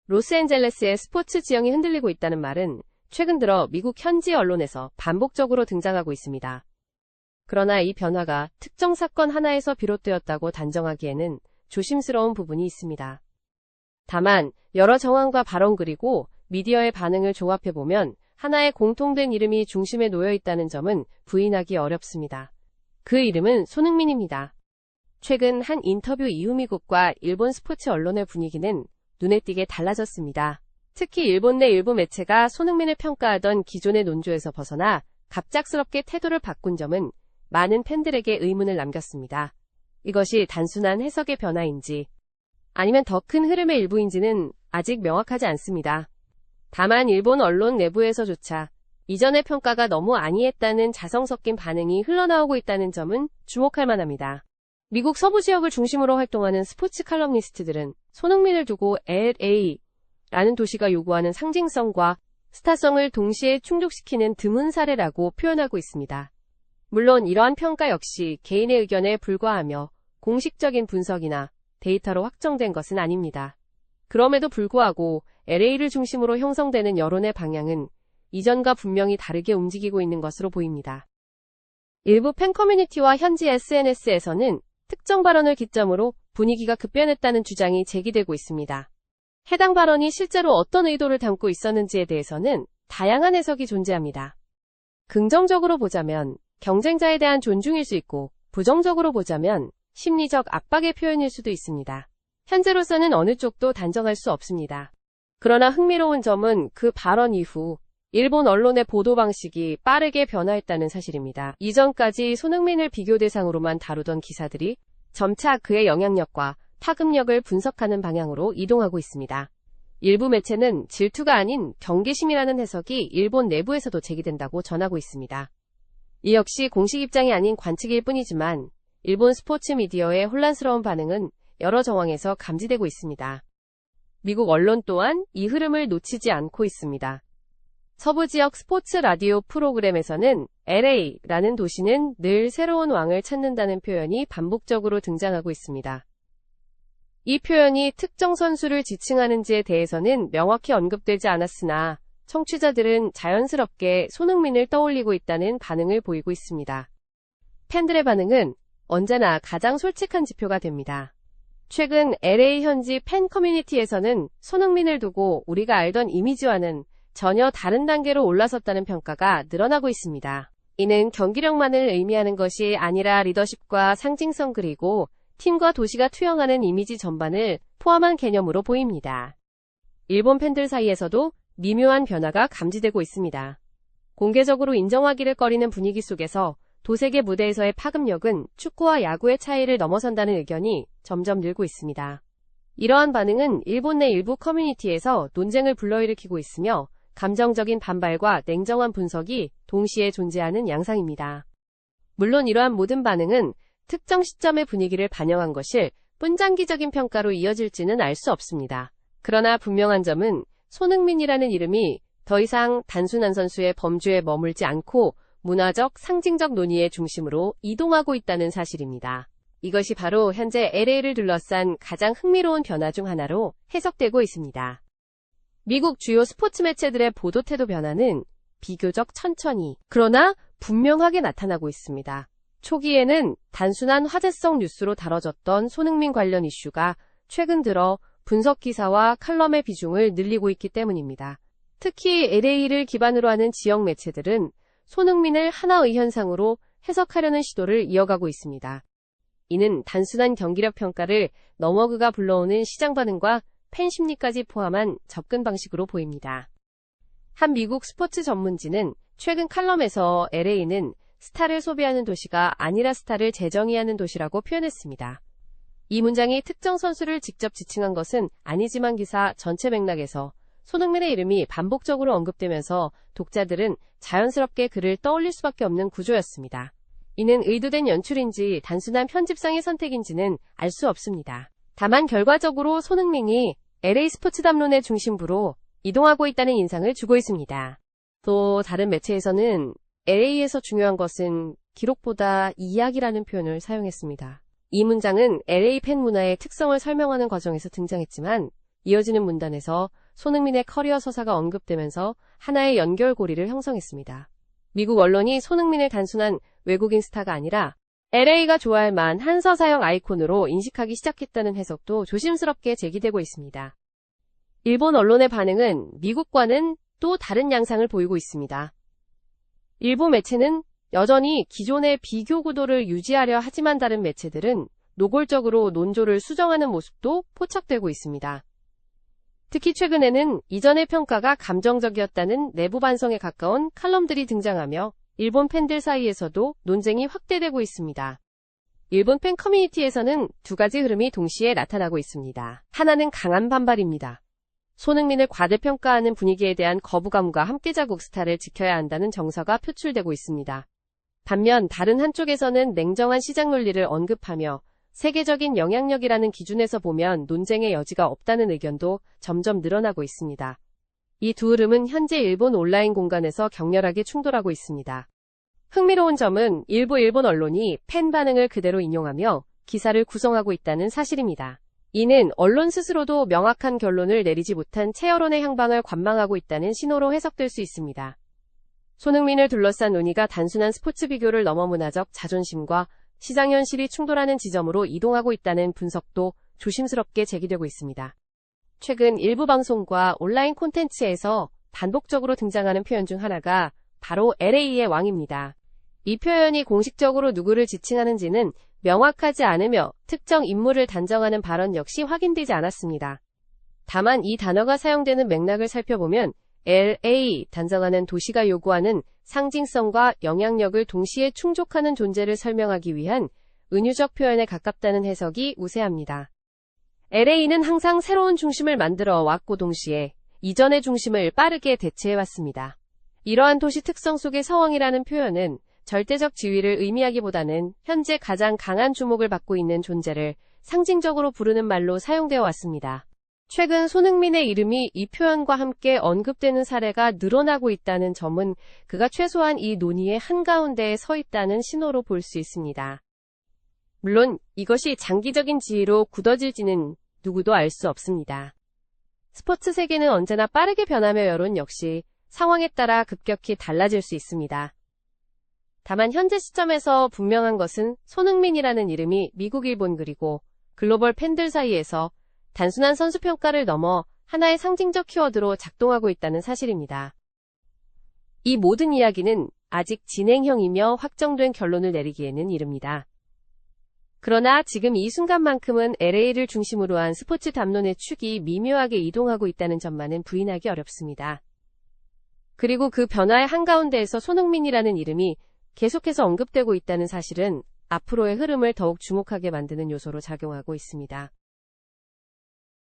로스앤젤레스의 스포츠 지형이 흔들리고 있다는 말은 최근 들어 미국 현지 언론에서 반복적으로 등장하고 있습니다. 그러나 이 변화가 특정 사건 하나에서 비롯되었다고 단정하기에는 조심스러운 부분이 있습니다. 다만 여러 정황과 발언 그리고 미디어의 반응을 종합해보면 하나의 공통된 이름이 중심에 놓여 있다는 점은 부인하기 어렵습니다. 그 이름은 손흥민입니다. 최근 한 인터뷰 이후 미국과 일본 스포츠 언론의 분위기는 눈에 띄게 달라졌습니다. 특히 일본 내 일부 매체가 손흥민을 평가하던 기존의 논조에서 벗어나 갑작스럽게 태도를 바꾼 점은 많은 팬들에게 의문을 남겼습니다. 이것이 단순한 해석의 변화인지 아니면 더 큰 흐름의 일부인지는 아직 명확하지 않습니다. 다만 일본 언론 내부에서조차 이전의 평가가 너무 안이했다는 자성 섞인 반응이 흘러나오고 있다는 점은 주목할 만합니다. 미국 서부 지역을 중심으로 활동하는 스포츠 칼럼니스트들은 손흥민을 두고 LA라는 도시가 요구하는 상징성과 스타성을 동시에 충족시키는 드문 사례라고 표현하고 있습니다. 물론 이러한 평가 역시 개인의 의견에 불과하며 공식적인 분석이나 데이터로 확정된 것은 아닙니다. 그럼에도 불구하고 LA를 중심으로 형성되는 여론의 방향은 이전과 분명히 다르게 움직이고 있는 것으로 보입니다. 일부 팬 커뮤니티와 현지 SNS에서는 특정 발언을 기점으로 분위기가 급변했다는 주장이 제기되고 있습니다. 해당 발언이 실제로 어떤 의도를 담고 있었는지에 대해서는 다양한 해석이 존재합니다. 긍정적으로 보자면 경쟁자에 대한 존중일 수 있고, 부정적으로 보자면 심리적 압박의 표현일 수도 있습니다. 현재로서는 어느 쪽도 단정할 수 없습니다. 그러나 흥미로운 점은 그 발언 이후 일본 언론의 보도 방식이 빠르게 변화했다는 사실입니다. 이전까지 손흥민을 비교 대상으로만 다루던 기사들이 점차 그의 영향력과 파급력을 분석하는 방향으로 이동하고 있습니다. 일부 매체는 질투가 아닌 경계심이라는 해석이 일본 내부에서도 제기된다고 전하고 있습니다. 이 역시 공식 입장이 아닌 관측일 뿐이지만 일본 스포츠 미디어의 혼란스러운 반응은 여러 정황에서 감지되고 있습니다. 미국 언론 또한 이 흐름을 놓치지 않고 있습니다. 서부 지역 스포츠 라디오 프로그램에서는 LA라는 도시는 늘 새로운 왕을 찾는다는 표현이 반복적으로 등장하고 있습니다. 이 표현이 특정 선수를 지칭하는지에 대해서는 명확히 언급되지 않았으나 청취자들은 자연스럽게 손흥민을 떠올리고 있다는 반응을 보이고 있습니다. 팬들의 반응은 언제나 가장 솔직한 지표가 됩니다. 최근 LA 현지 팬 커뮤니티에서는 손흥민을 두고 우리가 알던 이미지와는 전혀 다른 단계로 올라섰다는 평가가 늘어나고 있습니다. 이는 경기력만을 의미하는 것이 아니라 리더십과 상징성 그리고 팀과 도시가 투영하는 이미지 전반을 포함한 개념으로 보입니다. 일본 팬들 사이에서도 미묘한 변화가 감지되고 있습니다. 공개적으로 인정하기를 꺼리는 분위기 속에서 도색의 무대에서의 파급력은 축구와 야구의 차이를 넘어선다는 의견이 점점 늘고 있습니다. 이러한 반응은 일본 내 일부 커뮤니티에서 논쟁을 불러일으키고 있으며 감정적인 반발과 냉정한 분석이 동시에 존재하는 양상입니다. 물론 이러한 모든 반응은 특정 시점의 분위기를 반영한 것일 뿐장기적인 평가로 이어질지는 알 수 없습니다. 그러나 분명한 점은 손흥민이라는 이름이 더 이상 단순한 선수의 범주에 머물지 않고 문화적, 상징적 논의의 중심으로 이동하고 있다는 사실입니다. 이것이 바로 현재 LA를 둘러싼 가장 흥미로운 변화 중 하나로 해석되고 있습니다. 미국 주요 스포츠 매체들의 보도 태도 변화는 비교적 천천히, 그러나 분명하게 나타나고 있습니다. 초기에는 단순한 화제성 뉴스로 다뤄졌던 손흥민 관련 이슈가 최근 들어 분석 기사와 칼럼의 비중을 늘리고 있기 때문입니다. 특히 LA를 기반으로 하는 지역 매체들은 손흥민을 하나의 현상으로 해석하려는 시도를 이어가고 있습니다. 이는 단순한 경기력 평가를 넘어 그가 불러오는 시장 반응과 팬 심리까지 포함한 접근 방식으로 보입니다. 한 미국 스포츠 전문지는 최근 칼럼에서 LA는 스타를 소비하는 도시가 아니라 스타를 재정의하는 도시라고 표현했습니다. 이 문장이 특정 선수를 직접 지칭한 것은 아니지만 기사 전체 맥락에서 손흥민의 이름이 반복적으로 언급되면서 독자들은 자연스럽게 그를 떠올릴 수밖에 없는 구조였습니다. 이는 의도된 연출인지 단순한 편집상의 선택인지는 알 수 없습니다. 다만 결과적으로 손흥민이 LA 스포츠 담론의 중심부로 이동하고 있다는 인상을 주고 있습니다. 또 다른 매체에서는 LA에서 중요한 것은 기록보다 이야기라는 표현을 사용했습니다. 이 문장은 LA 팬 문화의 특성을 설명하는 과정에서 등장했지만 이어지는 문단에서 손흥민의 커리어 서사가 언급되면서 하나의 연결고리를 형성했습니다. 미국 언론이 손흥민을 단순한 외국인 스타가 아니라 LA가 좋아할 만한 서사형 아이콘으로 인식하기 시작했다는 해석도 조심스럽게 제기되고 있습니다. 일본 언론의 반응은 미국과는 또 다른 양상을 보이고 있습니다. 일부 매체는 여전히 기존의 비교 구도를 유지하려 하지만 다른 매체들은 노골적으로 논조를 수정하는 모습도 포착되고 있습니다. 특히 최근에는 이전의 평가가 감정적이었다는 내부 반성에 가까운 칼럼들이 등장하며 일본 팬들 사이에서도 논쟁이 확대되고 있습니다. 일본 팬 커뮤니티에서는 두 가지 흐름이 동시에 나타나고 있습니다. 하나는 강한 반발입니다. 손흥민을 과대평가하는 분위기에 대한 거부감과 함께 자국 스타를 지켜야 한다는 정서가 표출되고 있습니다. 반면 다른 한쪽에서는 냉정한 시장 논리를 언급하며 세계적인 영향력이라는 기준에서 보면 논쟁의 여지가 없다는 의견도 점점 늘어나고 있습니다. 이 두 흐름은 현재 일본 온라인 공간에서 격렬하게 충돌하고 있습니다. 흥미로운 점은 일부 일본 언론이 팬 반응을 그대로 인용하며 기사를 구성하고 있다는 사실입니다. 이는 언론 스스로도 명확한 결론을 내리지 못한 채여론의 향방을 관망하고 있다는 신호로 해석될 수 있습니다. 손흥민을 둘러싼 논의가 단순한 스포츠 비교를 넘어 문화적 자존심과 시장 현실이 충돌하는 지점으로 이동하고 있다는 분석도 조심스럽게 제기되고 있습니다. 최근 일부 방송과 온라인 콘텐츠에서 반복적으로 등장하는 표현 중 하나가 바로 LA의 왕입니다. 이 표현이 공식적으로 누구를 지칭하는지는 명확하지 않으며 특정 인물을 단정하는 발언 역시 확인되지 않았습니다. 다만 이 단어가 사용되는 맥락을 살펴보면 LA 단정하는 도시가 요구하는 상징성과 영향력을 동시에 충족하는 존재를 설명하기 위한 은유적 표현에 가깝다는 해석이 우세합니다. LA는 항상 새로운 중심을 만들어 왔고 동시에 이전의 중심을 빠르게 대체해왔습니다. 이러한 도시 특성 속의 서왕이라는 표현은 절대적 지위를 의미하기보다는 현재 가장 강한 주목을 받고 있는 존재를 상징적으로 부르는 말로 사용되어 왔습니다. 최근 손흥민의 이름이 이 표현과 함께 언급되는 사례가 늘어나고 있다는 점은 그가 최소한 이 논의의 한가운데에 서 있다는 신호로 볼 수 있습니다. 물론 이것이 장기적인 지위로 굳어질지는 누구도 알 수 없습니다. 스포츠 세계는 언제나 빠르게 변하며 여론 역시 상황에 따라 급격히 달라질 수 있습니다. 다만 현재 시점에서 분명한 것은 손흥민이라는 이름이 미국, 일본 그리고 글로벌 팬들 사이에서 단순한 선수 평가를 넘어 하나의 상징적 키워드로 작동하고 있다는 사실입니다. 이 모든 이야기는 아직 진행형이며 확정된 결론을 내리기에는 이릅니다. 그러나 지금 이 순간만큼은 LA를 중심으로 한 스포츠 담론의 축이 미묘하게 이동하고 있다는 점만은 부인하기 어렵습니다. 그리고 그 변화의 한가운데에서 손흥민이라는 이름이 계속해서 언급되고 있다는 사실은 앞으로의 흐름을 더욱 주목하게 만드는 요소로 작용하고 있습니다.